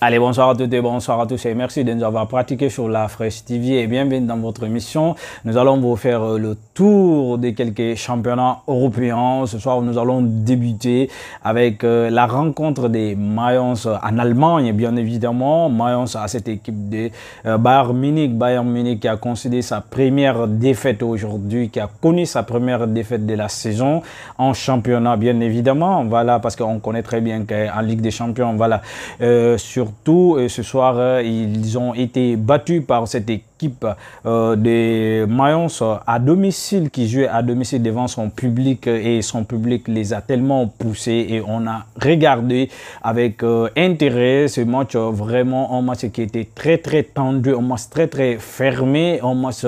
Allez, bonsoir à toutes et bonsoir à tous et merci de nous avoir pratiqué sur la Fresh TV et bienvenue dans votre émission. Nous allons vous faire le tour de quelques championnats européens. Ce soir, nous allons débuter avec la rencontre des Mayence en Allemagne, bien évidemment. Mayence à cette équipe de Bayern Munich. Bayern Munich qui a concédé sa première défaite aujourd'hui, qui a connu sa première défaite de la saison en championnat, bien évidemment. Voilà, parce qu'on connaît très bien qu'en Ligue des Champions, voilà, surtout ce soir, ils ont été battus par cette équipe de Mayence à domicile, qui jouait à domicile devant son public et son public les a tellement poussés et on a regardé avec intérêt ce match, vraiment un match qui était très tendu, un match très fermé, un match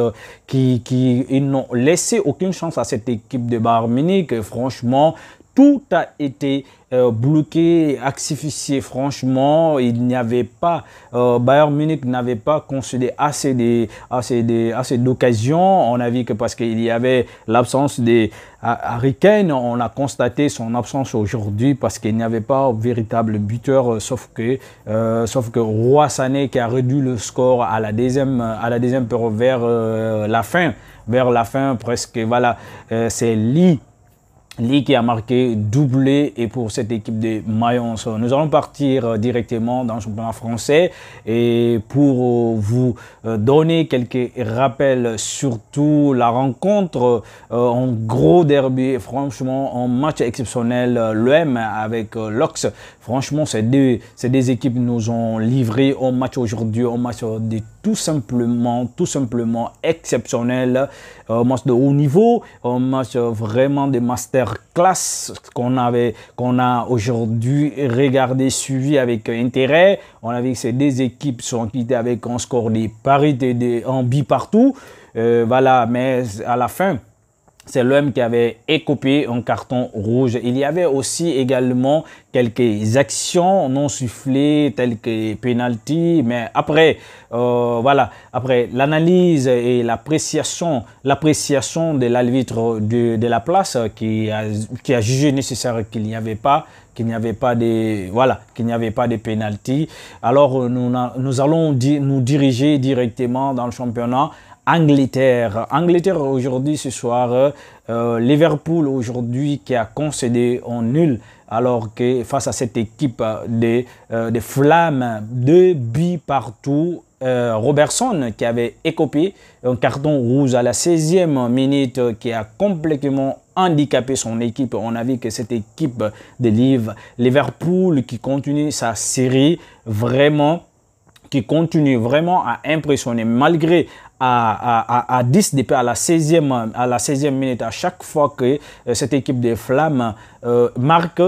ils n'ont laissé aucune chance à cette équipe de Bayern Munich. Franchement, tout a été bloqué, asphyxié. Franchement, il n'y avait pas, Bayern Munich n'avait pas concédé assez d'occasions. On a vu que parce qu'il y avait l'absence de Harry Kane, on a constaté son absence aujourd'hui parce qu'il n'y avait pas véritable buteur, sauf que Roi Sané qui a réduit le score à la deuxième période vers la fin presque. Voilà, c'est Lee qui a marqué doublé et pour cette équipe de Mayence. Nous allons partir directement dans le championnat français et pour vous donner quelques rappels, surtout la rencontre en gros derby, franchement un match exceptionnel, l'OM avec l'Ox. Franchement, ces deux équipes nous ont livré un match aujourd'hui, un match de tout simplement exceptionnel, un match de haut niveau, un match vraiment de masterclass qu'on a aujourd'hui regardé, suivi avec intérêt. On a vu que ces deux équipes sont quittées avec un score de parité en bi partout. Voilà, mais à la fin, c'est l'OM qui avait écopé un carton rouge. Il y avait aussi également quelques actions non sifflées telles que penalty. Mais après, voilà, après l'analyse et l'appréciation de l'arbitre de la place qui a jugé nécessaire qu'il n'y avait pas de penalty. Alors nous allons nous diriger directement dans le championnat. Angleterre aujourd'hui ce soir, Liverpool aujourd'hui qui a concédé en nul alors que face à cette équipe de Flammes, 2 buts partout. Robertson qui avait écopé un carton rouge à la 16e minute qui a complètement handicapé son équipe. On a vu que cette équipe de Liverpool qui continue sa série qui continue vraiment à impressionner malgré à 10 DP à la 16e minute. À chaque fois que cette équipe des Flammes marque,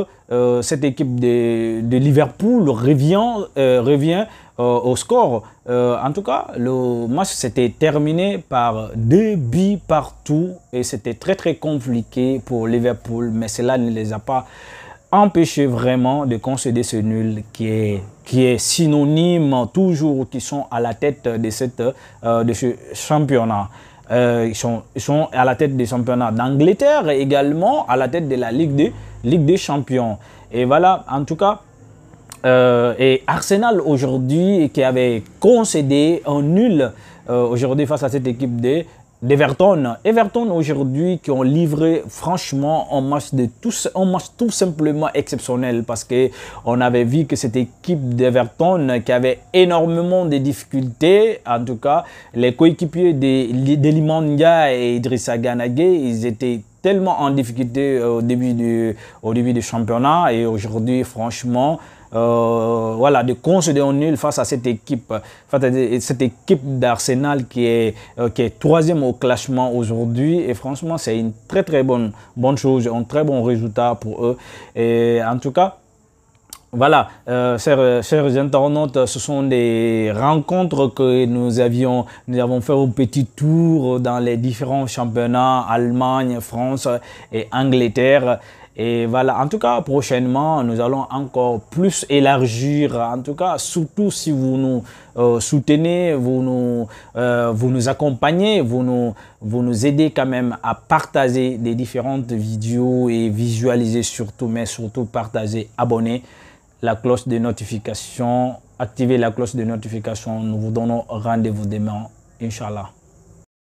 cette équipe de Liverpool revient au score. En tout cas, le match s'était terminé par 2 buts partout et c'était très compliqué pour Liverpool, mais cela ne les a pas empêchés vraiment de concéder ce nul qui est synonyme toujours qu'ils sont à la tête de ce championnat. Ils sont à la tête des championnats d'Angleterre et également à la tête de la Ligue des Champions. Et voilà, en tout cas, et Arsenal aujourd'hui qui avait concédé un nul aujourd'hui face à cette équipe d'Everton. Everton aujourd'hui qui ont livré franchement un match tout simplement exceptionnel parce que on avait vu que cette équipe d'Everton qui avait énormément de difficultés, en tout cas les coéquipiers d'Iliman Ndiaye et Idrissa Gana Gueye, ils étaient tellement en difficulté au début du championnat et aujourd'hui franchement voilà, de concéder un nul face à cette équipe d'Arsenal qui est 3e au classement aujourd'hui. Et franchement, c'est une très bonne chose, un très bon résultat pour eux. Et en tout cas, voilà, chers internautes, ce sont des rencontres que nous avons fait un petit tour dans les différents championnats, Allemagne, France et Angleterre. Et voilà, en tout cas, prochainement, nous allons encore plus élargir, en tout cas, surtout si vous nous soutenez, vous nous accompagnez, vous nous aidez quand même à partager des différentes vidéos et visualiser surtout, mais surtout partager, abonner, la cloche de notification activez la cloche de notification. Nous vous donnons rendez-vous demain, Inch'Allah.